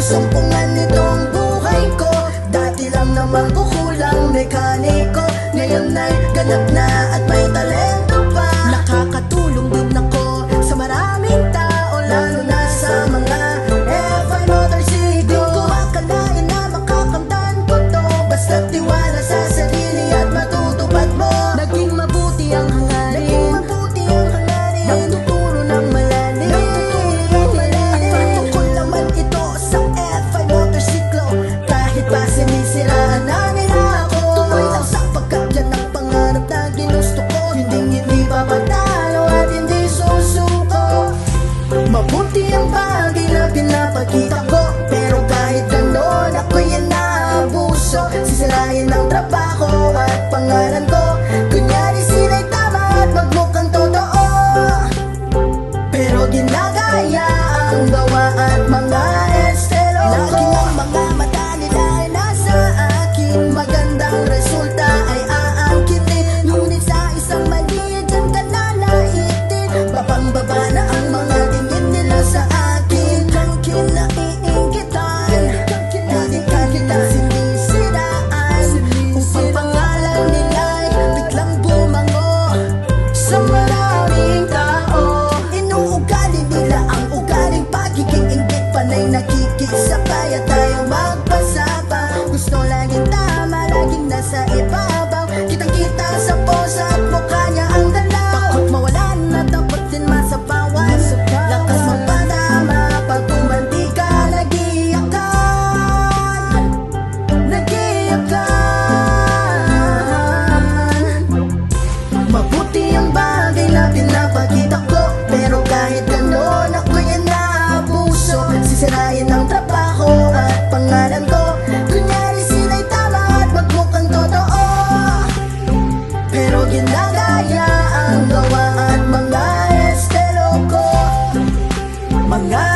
Sumpungan nitong buhay ko. Dati lang naman kukulang mekaniko, ngayon ay ganap na at may talento pa. Nakakatulong din ako sa maraming tao, lalo na sa mga FI motorcycle. Di ko akalain na makakamtan ko to, basta't tiwala sa sarili at matutupad mo. Naging mabuti ang hangarin, magtuturo ng malalim. At patungkol naman ito sa FI motorsiklo, kahit pa sinisiraan na nila ako. Tuloy lang sapagkat yan ang pangarap na ginusto ko. Hindi papatalo at hindi susuko. Mabuti ang bagay na pinapakita ko, pero kahit ganon ako'y naabuso. Sisirain ang trabaho at pangalan ko, kunyari sila'y tama at magmukhang totoo, pero ginagaya ang gawa at mga estelo ko. Laging ang mga mata nila ay nasa akin, magandang resulta ay aangkitin. Ngunit sa isang mali dyan ka lalaitin, babang-baba na ang mga tingin nila sa akin. Kang kinaiinggitan, hindi ka kita sinisiraan, upang pangalan nila'y biglang bumango sa maraming tao. Inuugali nila ang ugaling pagiging inggit, panay nakikisa, kaya tayo magpasapa. Gusto laging tama, laging nasa ibabaw, kitang-kita sa posa at mukha niya ang dalaw. Takot mawalan na dapat din masapawan, lakas magpadama pag tumanti ka. Mabuti ang bagay na pinapakita ko, pero kahit ganon ako'y naabuso. Sisirain ang trabaho at pangalan ko, kunyari sila'y tama at magmukhang totoo, pero ginagaya ang gawa at mga estelo ko. Mga